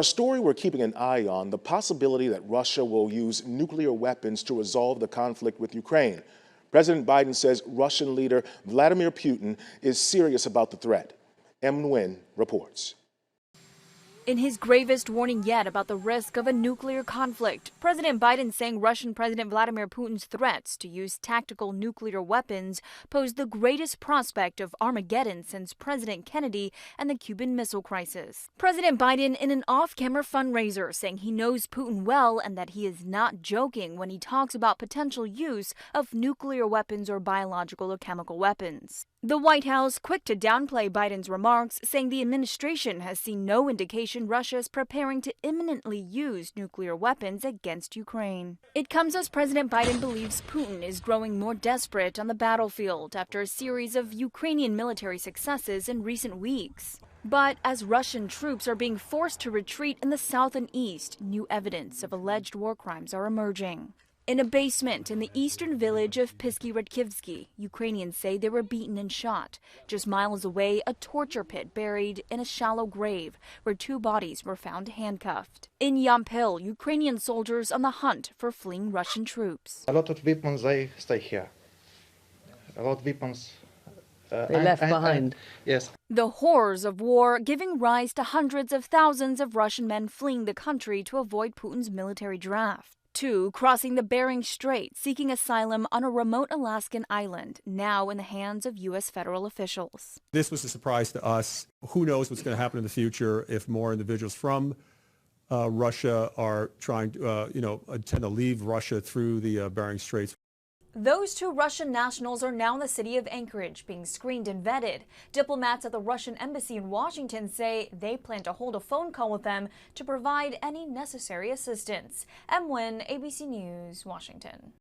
A story we're keeping an eye on, the possibility that Russia will use nuclear weapons to resolve the conflict with Ukraine. President Biden says Russian leader Vladimir Putin is serious about the threat. M. Nguyen reports. In his gravest warning yet about the risk of a nuclear conflict, President Biden saying Russian President Vladimir Putin's threats to use tactical nuclear weapons pose the greatest prospect of Armageddon since President Kennedy and the Cuban Missile Crisis. President Biden in an off-camera fundraiser saying he knows Putin well and that he is not joking when he talks about potential use of nuclear weapons or biological or chemical weapons. The White House quick to downplay Biden's remarks, saying the administration has seen no indication Russia is preparing to imminently use nuclear weapons against Ukraine. It comes as President Biden believes Putin is growing more desperate on the battlefield after a series of Ukrainian military successes in recent weeks. But as Russian troops are being forced to retreat in the south and east, new evidence of alleged war crimes are emerging. In a basement in the eastern village of Pisky-Redkivsky, Ukrainians say they were beaten and shot. Just miles away, a torture pit buried in a shallow grave where two bodies were found handcuffed. In Yampil, Ukrainian soldiers on the hunt for fleeing Russian troops. A lot of weapons, they stay here. A lot of weapons. They left behind. Yes. The horrors of war giving rise to hundreds of thousands of Russian men fleeing the country to avoid Putin's military draft. Two crossing the Bering Strait, seeking asylum on a remote Alaskan island, now in the hands of U.S. federal officials. This was a surprise to us. Who knows what's going to happen in the future if more individuals from Russia are trying to, intend to leave Russia through the Bering Straits. Those two Russian nationals are now in the city of Anchorage, being screened and vetted. Diplomats at the Russian embassy in Washington say they plan to hold a phone call with them to provide any necessary assistance. M. Nguyen, ABC News, Washington.